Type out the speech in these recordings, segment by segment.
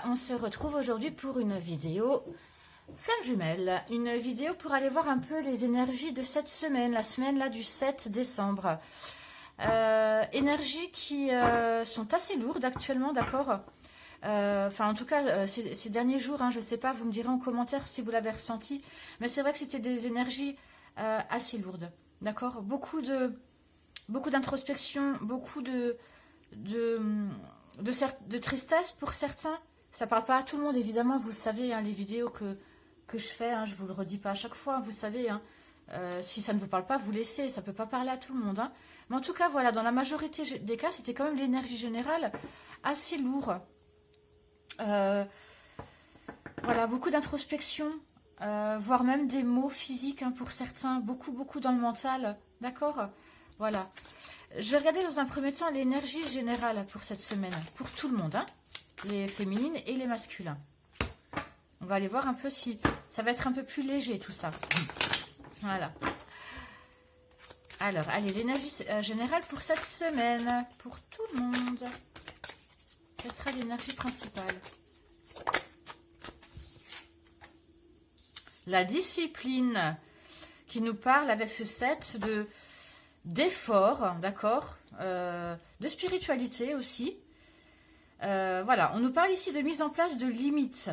on se retrouve aujourd'hui pour une vidéo flamme jumelle. Une vidéo pour aller voir un peu les énergies de cette semaine, la semaine là du 7 décembre. Énergies qui sont assez lourdes actuellement, d'accord. Enfin, en tout cas, ces derniers jours, hein, je ne sais pas, vous me direz en commentaire si vous l'avez ressenti, mais c'est vrai que c'était des énergies assez lourdes, d'accord. Beaucoup d'introspection, beaucoup de tristesse pour certains. Ça ne parle pas à tout le monde, évidemment, vous le savez, hein, les vidéos que je fais, hein, je ne vous le redis pas à chaque fois, vous savez, hein, si ça ne vous parle pas, vous laissez, ça ne peut pas parler à tout le monde. Hein. Mais en tout cas, voilà, dans la majorité des cas, c'était quand même l'énergie générale assez lourde. Voilà, beaucoup d'introspection, voire même des mots physiques hein, pour certains, beaucoup dans le mental, d'accord. Voilà. Je vais regarder dans un premier temps l'énergie générale pour cette semaine, pour tout le monde, hein, les féminines et les masculins. On va aller voir un peu si ça va être un peu plus léger tout ça. Voilà. Alors, allez, l'énergie générale pour cette semaine, pour tout le monde. Quelle sera l'énergie principale? La discipline qui nous parle avec ce set d'efforts, d'accord, de spiritualité aussi. Voilà, on nous parle ici de mise en place de limites,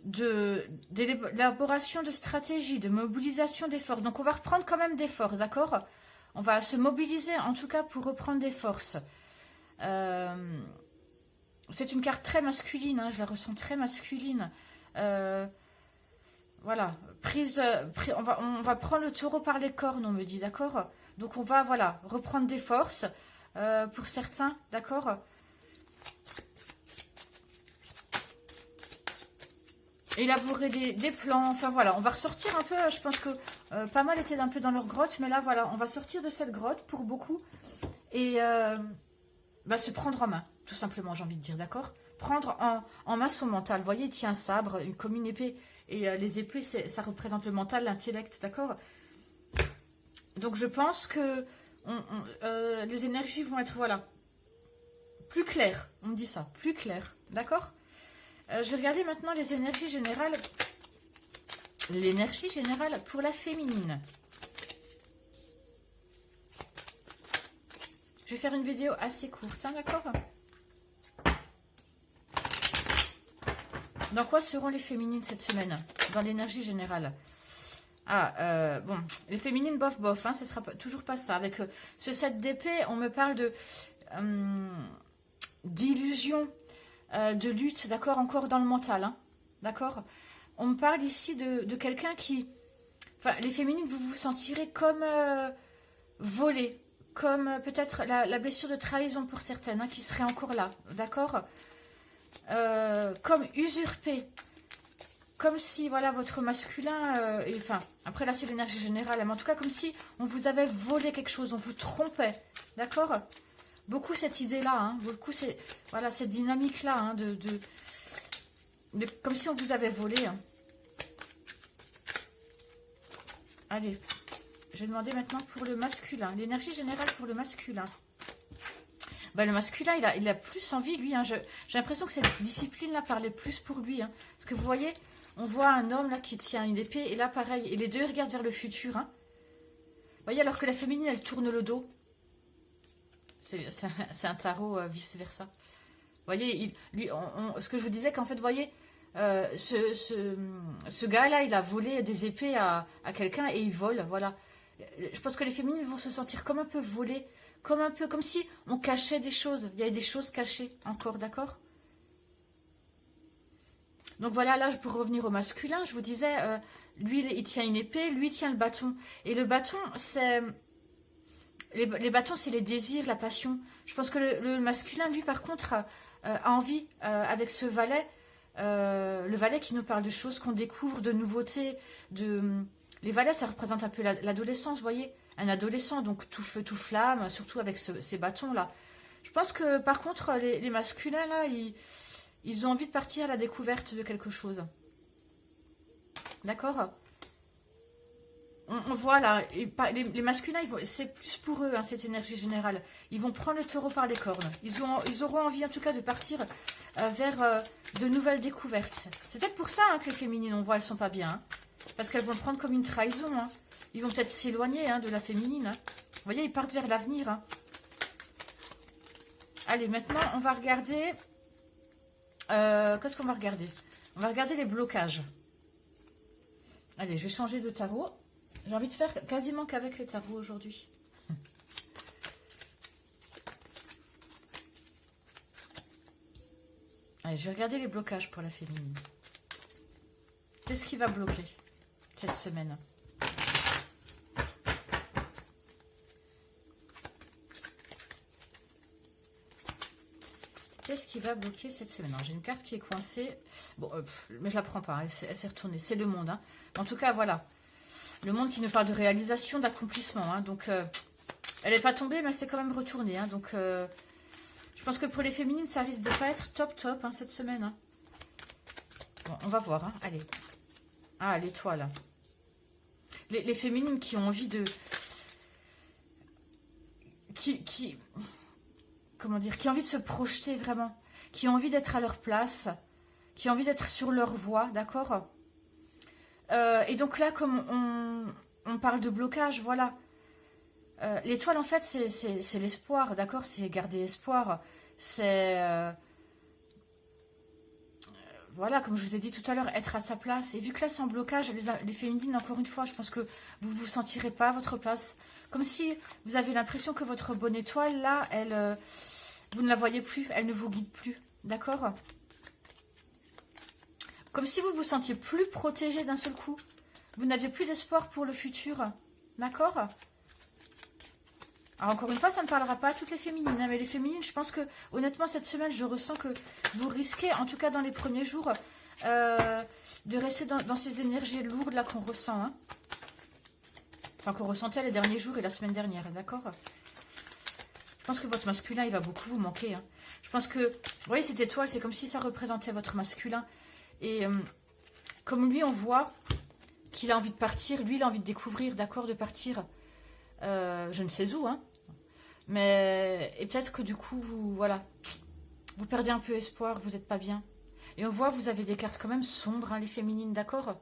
d'élaboration de stratégies, de mobilisation des forces. Donc on va reprendre quand même des forces, d'accord? On va se mobiliser en tout cas pour reprendre des forces. C'est une carte très masculine, hein, je la ressens très masculine. Voilà, on va prendre le taureau par les cornes, on me dit, d'accord? Donc on va, voilà, reprendre des forces pour certains, d'accord? Élaborer des plans, enfin voilà, on va ressortir un peu, je pense que pas mal étaient un peu dans leur grotte, mais là voilà, on va sortir de cette grotte pour beaucoup et se prendre en main, tout simplement, j'ai envie de dire, d'accord? Prendre en main son mental, vous voyez, il tient un sabre, comme une épée, et les épées, ça représente le mental, l'intellect, d'accord? Donc je pense que les énergies vont être, voilà, plus claires, on me dit ça, plus claires, d'accord? Je vais regarder maintenant les énergies générales. L'énergie générale pour la féminine. Je vais faire une vidéo assez courte, hein, d'accord? Dans quoi seront les féminines cette semaine? Dans l'énergie générale. Bon, les féminines bof, hein, ce sera toujours pas ça. Avec ce set d'épée, on me parle d'illusion. De lutte, d'accord, encore dans le mental, hein, d'accord. On me parle ici de quelqu'un qui... Enfin, les féminines, vous vous sentirez comme volées, comme peut-être la blessure de trahison pour certaines, hein, qui serait encore là, d'accord, comme usurpée, comme si, voilà, votre masculin... enfin, après là, c'est l'énergie générale, mais en tout cas, comme si on vous avait volé quelque chose, on vous trompait, d'accord. Beaucoup cette idée-là, hein, beaucoup voilà, cette dynamique-là, hein, comme si on vous avait volé. Hein. Allez, je vais demander maintenant pour le masculin, l'énergie générale pour le masculin. Le masculin, il a plus envie, lui. Hein, j'ai l'impression que cette discipline-là parlait plus pour lui. Hein, parce que vous voyez, on voit un homme là qui tient une épée, et là, pareil, et les deux regardent vers le futur. Hein. Vous voyez, alors que la féminine, elle tourne le dos. C'est un tarot vice-versa. Vous voyez, ce que je vous disais, qu'en fait, vous voyez, ce gars-là, il a volé des épées à quelqu'un et il vole, voilà. Je pense que les féminines vont se sentir comme un peu volées, comme si on cachait des choses. Il y avait des choses cachées encore, d'accord? Donc voilà, là, pour revenir au masculin, je vous disais, lui, il tient une épée, lui, il tient le bâton. Et le bâton, c'est... Les bâtons, c'est les désirs, la passion. Je pense que le masculin, lui, par contre, a envie, avec ce valet, le valet qui nous parle de choses qu'on découvre, de nouveautés. Les valets, ça représente un peu l'adolescence, vous voyez. Un adolescent, donc tout feu, tout flamme, surtout avec ces bâtons-là. Je pense que, par contre, les masculins, là, ils ont envie de partir à la découverte de quelque chose. D'accord ? On voit là, les masculins, c'est plus pour eux, hein, cette énergie générale. Ils vont prendre le taureau par les cornes. Ils auront envie, en tout cas, de partir vers de nouvelles découvertes. C'est peut-être pour ça, hein, que les féminines, on voit, elles sont pas bien. Hein, parce qu'elles vont le prendre comme une trahison. Hein. Ils vont peut-être s'éloigner, hein, de la féminine. Hein. Vous voyez, ils partent vers l'avenir. Hein. Allez, maintenant, on va regarder... Qu'est-ce qu'on va regarder? On va regarder les blocages. Allez, je vais changer de tarot. J'ai envie de faire quasiment qu'avec les tarots aujourd'hui. Allez, je vais regarder les blocages pour la féminine. Qu'est-ce qui va bloquer cette semaine? Qu'est-ce qui va bloquer cette semaine? J'ai une carte qui est coincée. Bon, mais je la prends pas. Elle s'est retournée. C'est le monde. Hein. En tout cas, voilà. Le monde qui nous parle de réalisation, d'accomplissement. Hein. Donc, elle n'est pas tombée, mais elle s'est quand même retournée. Hein. Donc, je pense que pour les féminines, ça risque de pas être top hein, cette semaine. Hein. Bon, on va voir. Hein. Allez. Ah, l'étoile. Les féminines qui ont envie de... Comment dire, qui ont envie de se projeter vraiment, qui ont envie d'être à leur place, qui ont envie d'être sur leur voie, d'accord. Et donc là, comme on parle de blocage, voilà. L'étoile, en fait, c'est l'espoir, d'accord. C'est garder espoir. C'est... voilà, comme je vous ai dit tout à l'heure, être à sa place. Et vu que là, c'est en blocage, les féminines, encore une fois, je pense que vous ne vous sentirez pas à votre place. Comme si vous avez l'impression que votre bonne étoile, là, elle... vous ne la voyez plus, elle ne vous guide plus, d'accord? Comme si vous vous sentiez plus protégé d'un seul coup. Vous n'aviez plus d'espoir pour le futur, d'accord? Alors encore une fois, ça ne parlera pas à toutes les féminines, hein, mais les féminines, je pense que, honnêtement, cette semaine, je ressens que vous risquez, en tout cas dans les premiers jours, de rester dans ces énergies lourdes là qu'on ressent. Hein. Enfin, qu'on ressentait les derniers jours et la semaine dernière, d'accord? Je pense que votre masculin, il va beaucoup vous manquer. Hein. Je pense que, vous voyez, cette étoile, c'est comme si ça représentait votre masculin. Et comme lui, on voit qu'il a envie de partir. Lui, il a envie de découvrir, d'accord, de partir. Je ne sais où, hein. Mais, et peut-être que du coup, voilà, vous perdez un peu espoir, vous n'êtes pas bien. Et on voit, vous avez des cartes quand même sombres, hein, les féminines, d'accord?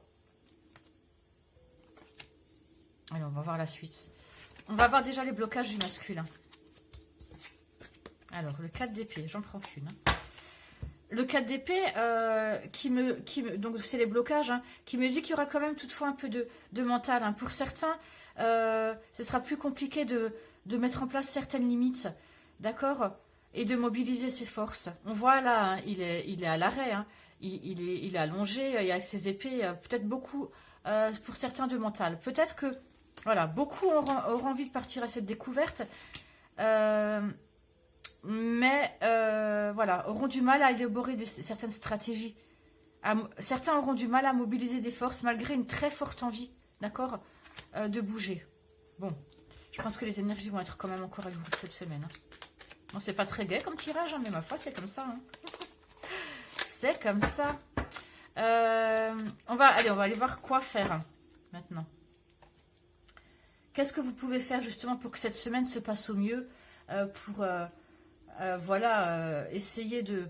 Allez, on va voir la suite. On va voir déjà les blocages du masculin. Alors, le 4 d'épée, j'en prends qu'une. Hein. Le 4 d'épée, donc c'est les blocages, hein, qui me dit qu'il y aura quand même toutefois un peu de mental. Hein. Pour certains, ce sera plus compliqué de mettre en place certaines limites, d'accord? Et de mobiliser ses forces. On voit là, hein, il est à l'arrêt, hein, il est allongé, et avec ses épées, peut-être beaucoup, pour certains, de mental. Peut-être que, voilà, beaucoup auront envie de partir à cette découverte, mais voilà, auront du mal à élaborer certaines stratégies. Certains auront du mal à mobiliser des forces malgré une très forte envie, d'accord, de bouger. Bon, je pense que les énergies vont être quand même encore avec vous cette semaine. Hein. Bon, c'est pas très gai comme tirage, hein, mais ma foi, c'est comme ça. Hein. C'est comme ça. On va aller voir quoi faire hein, maintenant. Qu'est-ce que vous pouvez faire justement pour que cette semaine se passe au mieux, pour... voilà, essayer de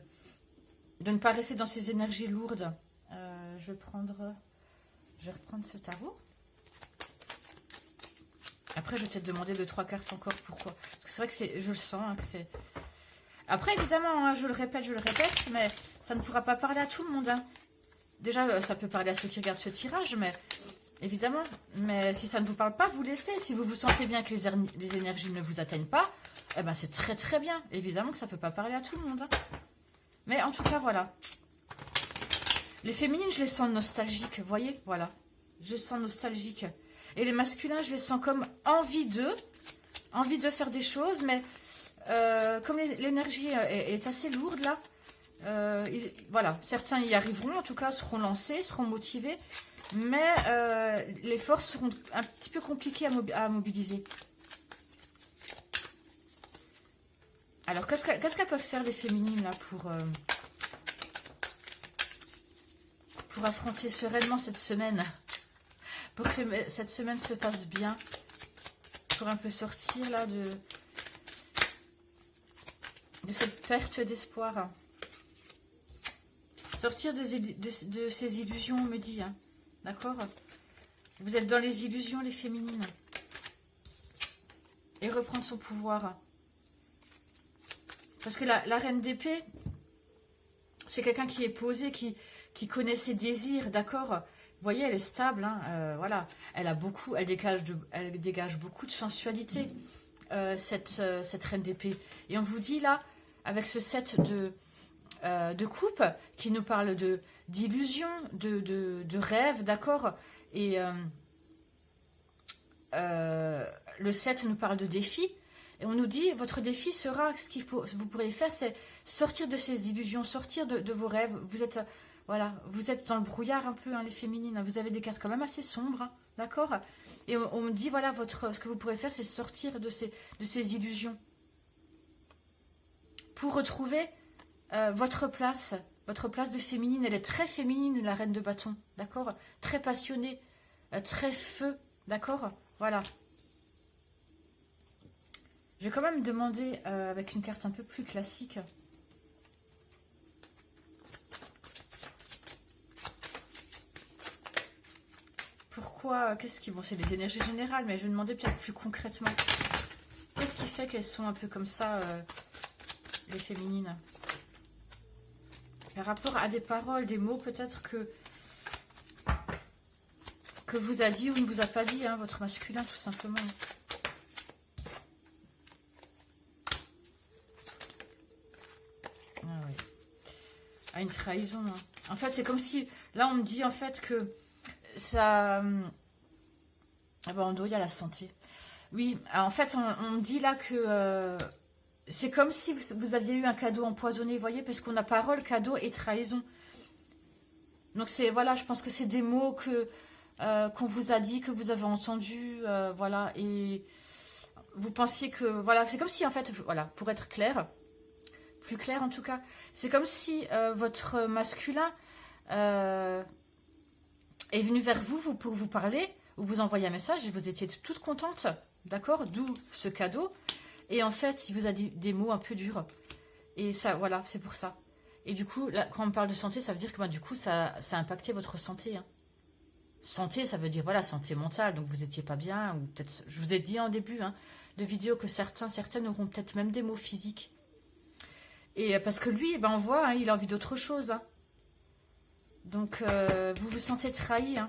ne pas rester dans ces énergies lourdes. Je vais reprendre ce tarot. Après, je vais peut-être demander 2-3 cartes encore. Pourquoi? Parce que c'est vrai que je le sens. Hein, que c'est... Après, évidemment, hein, je le répète, mais ça ne pourra pas parler à tout le monde. Hein. Déjà, ça peut parler à ceux qui regardent ce tirage, mais évidemment. Mais si ça ne vous parle pas, vous laissez. Si vous vous sentez bien que les énergies ne vous atteignent pas, eh ben c'est très très bien. Évidemment que ça ne peut pas parler à tout le monde. Hein. Mais en tout cas, voilà. Les féminines, je les sens nostalgiques, vous voyez? Voilà. Je les sens nostalgiques. Et les masculins, je les sens comme envie de faire des choses, mais comme l'énergie est assez lourde là, voilà. Certains y arriveront, en tout cas, seront lancés, seront motivés, mais les forces seront un petit peu compliquées à mobiliser. Alors, qu'est-ce qu'elles peuvent faire les féminines là pour affronter sereinement cette semaine? pour que cette semaine se passe bien. Pour un peu sortir là de cette perte d'espoir. Sortir de ces illusions, on me dit. Hein. D'accord? Vous êtes dans les illusions, les féminines. Et reprendre son pouvoir. Parce que la reine d'épée, c'est quelqu'un qui est posé, qui connaît ses désirs, d'accord? Vous voyez, elle est stable, hein, voilà. Elle dégage beaucoup de sensualité, cette reine d'épée. Et on vous dit là, avec ce set de coupe, qui nous parle d'illusion, de rêve, d'accord? Et le 7 nous parle de défi. Et on nous dit, votre défi sera, ce que vous pourriez faire, c'est sortir de ces illusions, sortir de vos rêves. Vous êtes, voilà, vous êtes dans le brouillard un peu, hein, les féminines. Vous avez des cartes quand même assez sombres, hein, d'accord? Et on me dit, voilà, ce que vous pourrez faire, c'est sortir de ces illusions. Pour retrouver votre place de féminine. Elle est très féminine, la reine de bâton, d'accord? Très passionnée, très feu, d'accord? Voilà. Je vais quand même demander avec une carte un peu plus classique. Pourquoi? Qu'est-ce qui... Bon, c'est des énergies générales, mais je vais demander peut-être plus concrètement. Qu'est-ce qui fait qu'elles sont un peu comme ça, les féminines? Par rapport à des paroles, des mots peut-être que vous a dit ou ne vous a pas dit, hein, votre masculin, tout simplement. Ah oui. Ah, une trahison. Hein. En fait, c'est comme si... Là, on me dit en fait que ça... Ah ben, en dos, il y a la santé. Oui, en fait, on me dit là que... c'est comme si vous aviez eu un cadeau empoisonné, vous voyez, parce qu'on a parole, cadeau et trahison. Donc, c'est... Voilà, je pense que c'est des mots qu'on vous a dit, que vous avez entendu, voilà, et vous pensiez que... Voilà, c'est comme si, en fait, voilà, pour être clair... Plus clair en tout cas, c'est comme si votre masculin est venu vers vous pour vous parler, ou vous envoyer un message et vous étiez toute contente, d'accord, d'où ce cadeau, et en fait il vous a dit des mots un peu durs, et ça, voilà, c'est pour ça. Et du coup, là, quand on parle de santé, ça veut dire que bah, du coup ça a impacté votre santé. Hein. Santé, ça veut dire voilà, santé mentale, donc vous n'étiez pas bien, ou peut-être, je vous ai dit en début hein, de vidéo que certaines auront peut-être même des maux physiques. Et parce que lui, ben on voit, hein, il a envie d'autre chose. Hein. Donc, vous vous sentez trahi. Hein.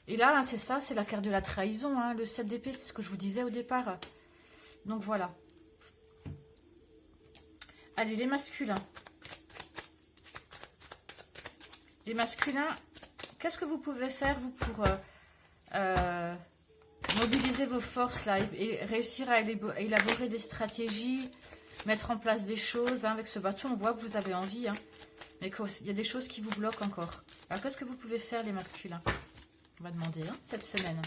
Et là, hein, c'est ça, c'est la carte de la trahison. Hein, le 7 d'épée, c'est ce que je vous disais au départ. Donc, voilà. Allez, les masculins. Les masculins, qu'est-ce que vous pouvez faire, vous, pour... mobiliser vos forces là et réussir à élaborer des stratégies, mettre en place des choses. Hein. Avec ce bâton, on voit que vous avez envie. Hein. Mais qu'il y a des choses qui vous bloquent encore. Alors, qu'est-ce que vous pouvez faire, les masculins? On va demander hein, cette semaine.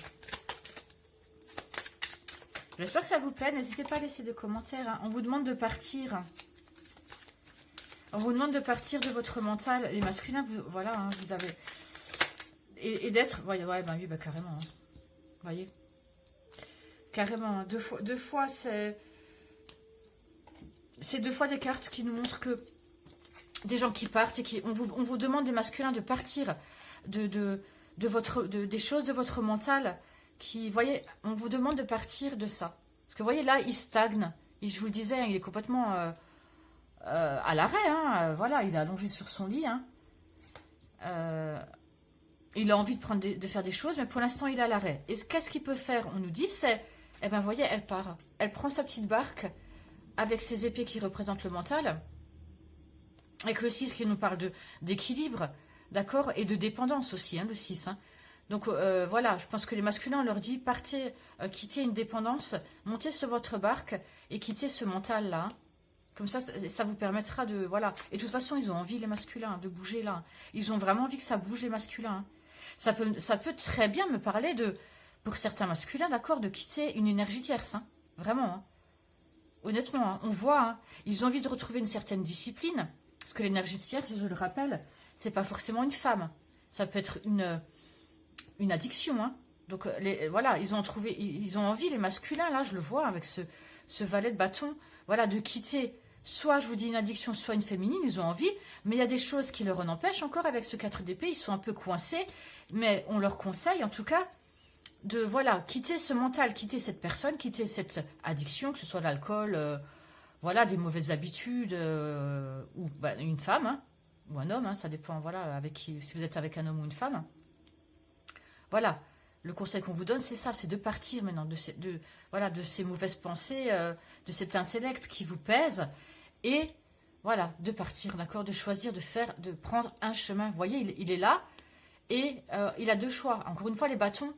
J'espère que ça vous plaît. N'hésitez pas à laisser des commentaires. Hein. On vous demande de partir. On vous demande de partir de votre mental. Les masculins, voilà, hein, vous avez... Et d'être... Ouais, ben oui, bah, carrément. Hein. Vous voyez? Carrément, deux fois c'est deux fois des cartes qui nous montrent que des gens qui partent et on vous demande des masculins de partir des choses de votre mental qui, vous voyez, on vous demande de partir de ça. Parce que vous voyez là, il stagne. Et je vous le disais, il est complètement à l'arrêt. Hein, voilà, il est allongé sur son lit. Hein. Il a envie de faire des choses, mais pour l'instant, il est à l'arrêt. Et qu'est-ce qu'il peut faire? On nous dit, c'est... Eh bien, vous voyez, elle part. Elle prend sa petite barque avec ses épées qui représentent le mental. Avec le 6 qui nous parle d'équilibre, d'accord? Et de dépendance aussi, hein, le 6. Hein. Donc, voilà, je pense que les masculins, on leur dit, partez, quittez une dépendance, montez sur votre barque et quittez ce mental-là. Comme ça vous permettra de... Voilà. Et de toute façon, ils ont envie, les masculins, de bouger là. Ils ont vraiment envie que ça bouge, les masculins. Ça peut très bien me parler de... Pour certains masculins, d'accord, de quitter une énergie tierce. Hein. Vraiment. Hein. Honnêtement, hein, on voit, hein, ils ont envie de retrouver une certaine discipline. Parce que l'énergie tierce, je le rappelle, c'est pas forcément une femme. Ça peut être une addiction, hein. Donc, voilà, ils ont envie, les masculins, là, je le vois, avec ce valet de bâton, voilà, de quitter, soit, je vous dis, une addiction, soit une féminine, ils ont envie, mais il y a des choses qui leur en empêchent encore avec ce 4 d'épée, ils sont un peu coincés, mais on leur conseille, en tout cas, de, voilà, quitter ce mental, quitter cette personne, quitter cette addiction, que ce soit l'alcool, voilà, des mauvaises habitudes, ou bah, une femme, hein, ou un homme, hein, ça dépend, voilà, avec qui, si vous êtes avec un homme ou une femme. Voilà, le conseil qu'on vous donne, c'est ça, c'est de partir maintenant voilà, de ces mauvaises pensées, de cet intellect qui vous pèse, et voilà, de partir, d'accord, de choisir, de prendre un chemin. Vous voyez, il est là, et il a deux choix. Encore une fois, les bâtons,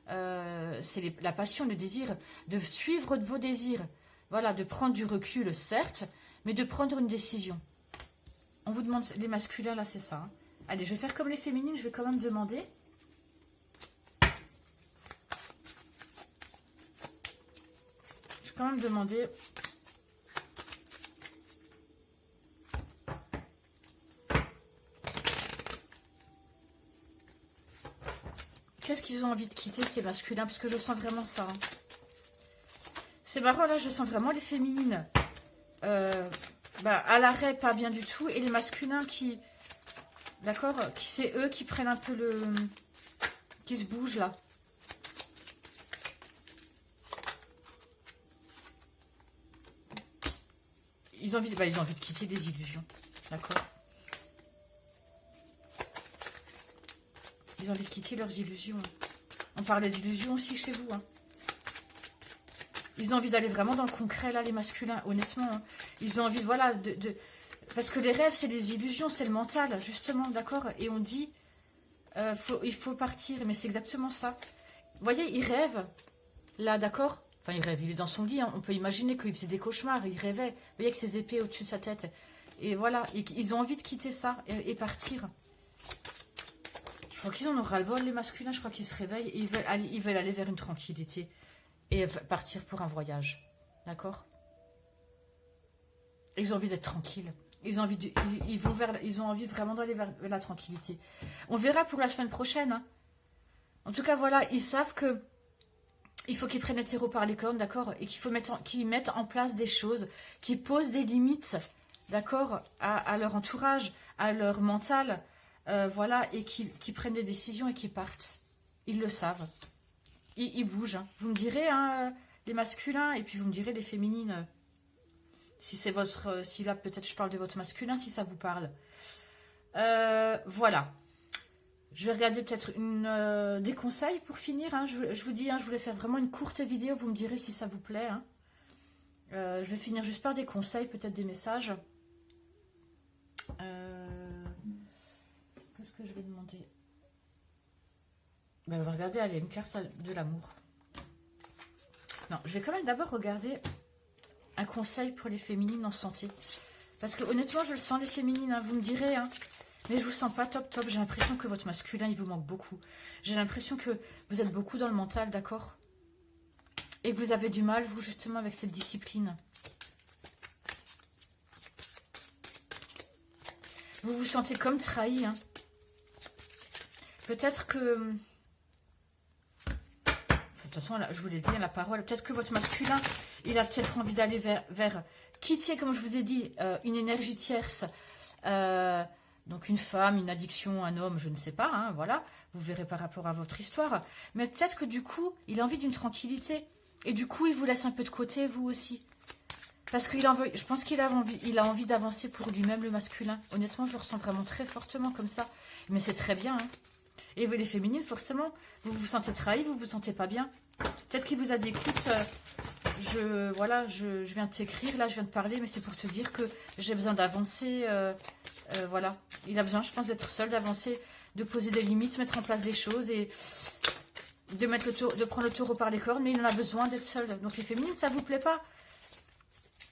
c'est la passion, le désir, de suivre vos désirs, voilà, de prendre du recul, certes, mais de prendre une décision. On vous demande, les masculins, là, c'est ça. Hein. Allez, je vais faire comme les féminines, je vais quand même demander. Je vais quand même demander... Qu'est-ce qu'ils ont envie de quitter, ces masculins? Parce que je sens vraiment ça. Hein. C'est marrant, là, je sens vraiment les féminines. À l'arrêt, pas bien du tout. Et les masculins qui... D'accord, c'est eux qui prennent un peu le... qui se bougent, là. Ils ont envie de quitter des illusions. D'accord. Ils ont envie de quitter leurs illusions. On parlait d'illusions aussi chez vous. Hein. Ils ont envie d'aller vraiment dans le concret, là, les masculins, honnêtement. Hein. Ils ont envie, voilà, Parce que les rêves, c'est les illusions, c'est le mental, justement, d'accord. Et on dit, il faut partir, mais c'est exactement ça. Vous voyez, il rêve, là, d'accord. Enfin, il rêve, il est dans son lit. Hein. On peut imaginer qu'il faisait des cauchemars, il rêvait. Vous voyez, avec ses épées au-dessus de sa tête. Et voilà, ils ont envie de quitter ça et partir. Je crois qu'ils en ont ras-le-bol, les masculins. Je crois qu'ils se réveillent et ils veulent aller vers une tranquillité. Et partir pour un voyage. D'accord? Ils ont envie d'être tranquilles. Ils ont envie vraiment d'aller vers la tranquillité. On verra pour la semaine prochaine. Hein. En tout cas, voilà, ils savent que il faut qu'ils prennent le taureau par les cornes, d'accord? Et qu'ils mettent en place des choses, qu'ils posent des limites, d'accord, à leur entourage, à leur mental, voilà, et qu'ils prennent des décisions et qu'ils partent. Ils le savent. Ils bougent. Hein. Vous me direz, hein, les masculins, et puis vous me direz les féminines. Si c'est votre... Si là, peut-être je parle de votre masculin, si ça vous parle. Voilà. Je vais regarder peut-être des conseils pour finir. Hein. Je vous dis, hein, je voulais faire vraiment une courte vidéo. Vous me direz si ça vous plaît. Hein. Je vais finir juste par des conseils, peut-être des messages. Qu'est-ce que je vais demander? On va regarder, allez, une carte de l'amour. Non, je vais quand même d'abord regarder un conseil pour les féminines en santé. Parce que honnêtement, je le sens, les féminines, hein, vous me direz, hein, mais je vous sens pas top top. J'ai l'impression que votre masculin, il vous manque beaucoup. J'ai l'impression que vous êtes beaucoup dans le mental, d'accord? Et que vous avez du mal, vous, justement, avec cette discipline. Vous vous sentez comme trahi, hein. Peut-être que... De toute façon, là, je vous l'ai dit, la parole, peut-être que votre masculin, il a peut-être envie d'aller vers quitter, comme je vous ai dit, une énergie tierce, donc une femme, une addiction, un homme, je ne sais pas, hein, voilà, vous verrez par rapport à votre histoire, mais peut-être que du coup, il a envie d'une tranquillité, et du coup, il vous laisse un peu de côté, vous aussi, parce qu'il je pense qu'il a envie d'avancer pour lui-même, le masculin, honnêtement, je le ressens vraiment très fortement comme ça, mais c'est très bien, hein. Et vous, les féminines, forcément, vous vous sentez trahi, vous vous sentez pas bien. Peut-être qu'il vous a dit, écoute, je viens de t'écrire, là, je viens de parler, mais c'est pour te dire que j'ai besoin d'avancer. Voilà. Il a besoin, je pense, d'être seul, d'avancer, de poser des limites, mettre en place des choses et de prendre le taureau par les cornes, mais il en a besoin d'être seul. Donc les féminines, ça vous plaît pas?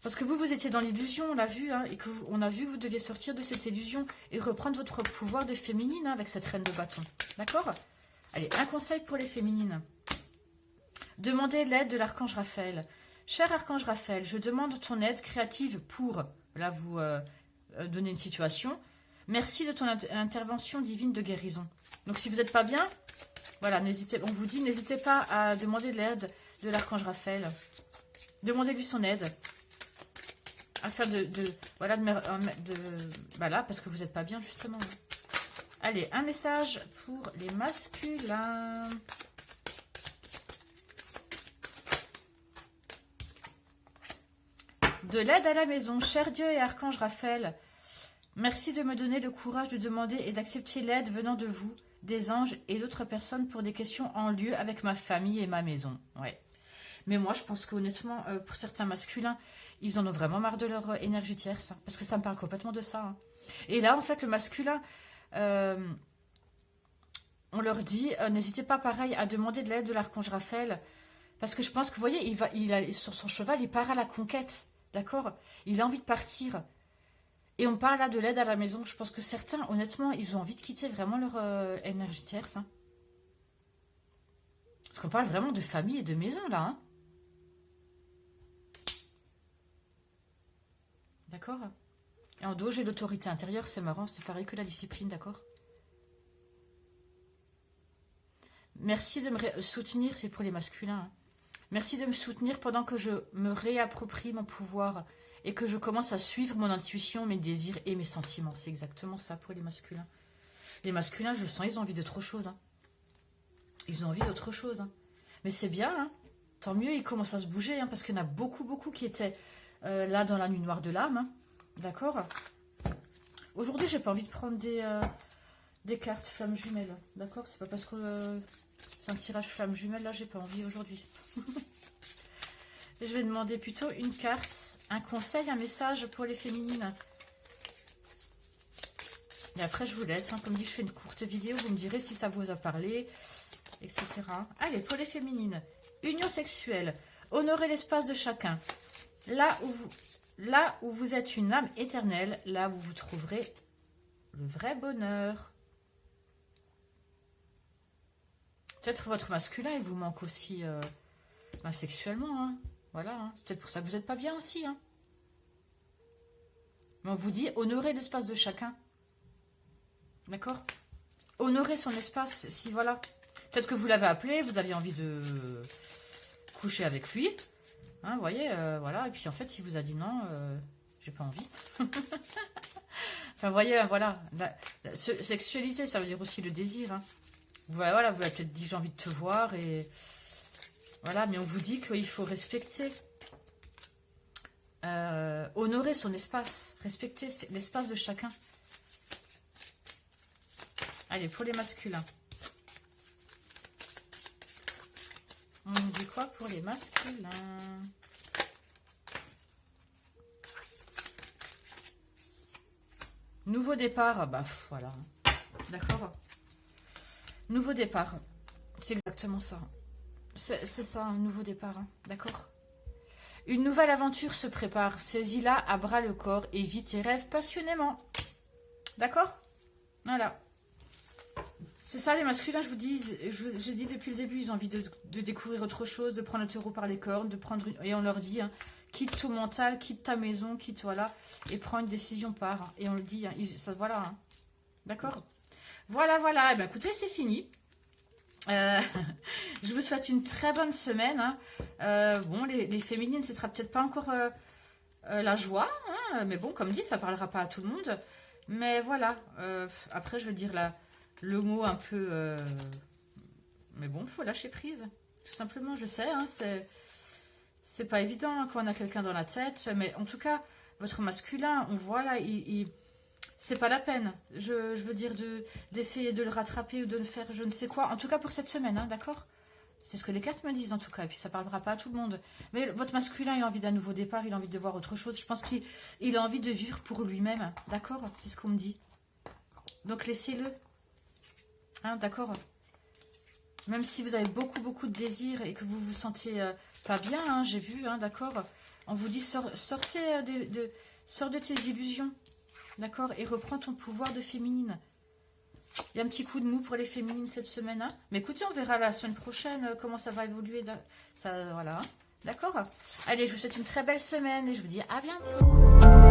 Parce que vous étiez dans l'illusion, on l'a vu, hein, et qu'on a vu que vous deviez sortir de cette illusion et reprendre votre pouvoir de féminine, hein, avec cette reine de bâton. D'accord? Allez, un conseil pour les féminines. Demandez l'aide de l'archange Raphaël. Cher archange Raphaël, je demande ton aide créative pour, là vous donnez une situation, Merci de ton intervention divine de guérison. Donc, si vous n'êtes pas bien, voilà, on vous dit, n'hésitez pas à demander l'aide de l'archange Raphaël. Demandez-lui son aide. Afin voilà, parce que vous n'êtes pas bien, justement. Allez, un message pour les masculins. De l'aide à la maison, cher Dieu et archange Raphaël, merci de me donner le courage de demander et d'accepter l'aide venant de vous, des anges et d'autres personnes pour des questions en lieu avec ma famille et ma maison. Ouais. Mais moi, je pense qu'honnêtement, pour certains masculins, ils en ont vraiment marre de leur énergie tierce. Hein, parce que ça me parle complètement de ça. Hein. Et là, en fait, le masculin, on leur dit, n'hésitez pas pareil à demander de l'aide de l'archange Raphaël. Parce que je pense que, vous voyez, sur son cheval, il part à la conquête. D'accord? Il a envie de partir. Et on parle là de l'aide à la maison. Je pense que certains, honnêtement, ils ont envie de quitter vraiment leur énergie tierce. Hein. Parce qu'on parle vraiment de famille et de maison, là. Hein. D'accord? Et en dos, j'ai l'autorité intérieure. C'est marrant, c'est pareil que la discipline, d'accord? Merci de me soutenir, c'est pour les masculins. Hein. Merci de me soutenir pendant que je me réapproprie mon pouvoir et que je commence à suivre mon intuition, mes désirs et mes sentiments. C'est exactement ça pour les masculins. Les masculins, je sens, ils ont envie d'autre chose. Hein. Ils ont envie d'autre chose. Hein. Mais c'est bien, hein. Tant mieux, ils commencent à se bouger, hein, parce qu'il y en a beaucoup qui étaient là dans la nuit noire de l'âme. Hein. D'accord? Aujourd'hui, j'ai pas envie de prendre des cartes flammes jumelles. D'accord? C'est pas parce que c'est un tirage flamme jumelle, là, j'ai pas envie aujourd'hui. Je vais demander plutôt une carte, un conseil, un message pour les féminines. Et après, je vous laisse. Hein. Comme dit, je fais une courte vidéo. Vous me direz si ça vous a parlé, etc. Allez, pour les féminines. Union sexuelle. Honorez l'espace de chacun. Là où vous êtes une âme éternelle, là où vous trouverez le vrai bonheur. Peut-être votre masculin, il vous manque aussi sexuellement. Hein. Voilà, hein. C'est peut-être pour ça que vous n'êtes pas bien aussi. Hein. Mais on vous dit, honorer l'espace de chacun. D'accord? Honorer son espace, si voilà. Peut-être que vous l'avez appelé, vous aviez envie de coucher avec lui. Hein, vous voyez, voilà. Et puis en fait, il vous a dit non, j'ai pas envie. Enfin, vous voyez, voilà. La sexualité, ça veut dire aussi le désir. Hein. Voilà, vous avez peut-être dit j'ai envie de te voir et... Voilà, mais on vous dit qu'il faut respecter, honorer son espace, respecter l'espace de chacun. Allez, pour les masculins. On nous dit quoi pour les masculins? Nouveau départ, bah voilà. D'accord. Nouveau départ, c'est exactement ça. C'est ça, un nouveau départ, hein. D'accord? Une nouvelle aventure se prépare. Saisis-la à bras le corps et vis tes rêves passionnément. D'accord? Voilà. C'est ça, les masculins, je vous dis, j'ai dit depuis le début, ils ont envie de découvrir autre chose, de prendre le taureau par les cornes, et on leur dit, hein, quitte ton mental, quitte ta maison, quitte, voilà, et prends une décision par. Et on le dit, hein, voilà. Hein. D'accord? Voilà. Eh bien, écoutez, c'est fini. Je vous souhaite une très bonne semaine. Hein. Bon, les féminines, ce sera peut-être pas encore la joie, hein, mais bon, comme dit, ça parlera pas à tout le monde. Mais voilà, après, je veux dire le mot un peu... mais bon, il faut lâcher prise. Tout simplement, je sais, hein, c'est pas évident hein, quand on a quelqu'un dans la tête. Mais en tout cas, votre masculin, on voit là, c'est pas la peine, je veux dire, d'essayer de le rattraper ou de le faire je ne sais quoi. En tout cas, pour cette semaine, hein, d'accord? C'est ce que les cartes me disent, en tout cas. Et puis, ça parlera pas à tout le monde. Mais votre masculin, il a envie d'un nouveau départ, il a envie de voir autre chose. Je pense qu'il a envie de vivre pour lui-même, d'accord? C'est ce qu'on me dit. Donc, laissez-le. Hein, d'accord? Même si vous avez beaucoup de désirs et que vous vous sentez pas bien, hein, j'ai vu, hein, d'accord? On vous dit, sortez sors de tes illusions. D'accord? Et reprends ton pouvoir de féminine. Il y a un petit coup de mou pour les féminines cette semaine. Hein. Mais écoutez, on verra la semaine prochaine comment ça va évoluer. Ça, voilà. D'accord? Allez, je vous souhaite une très belle semaine et je vous dis à bientôt.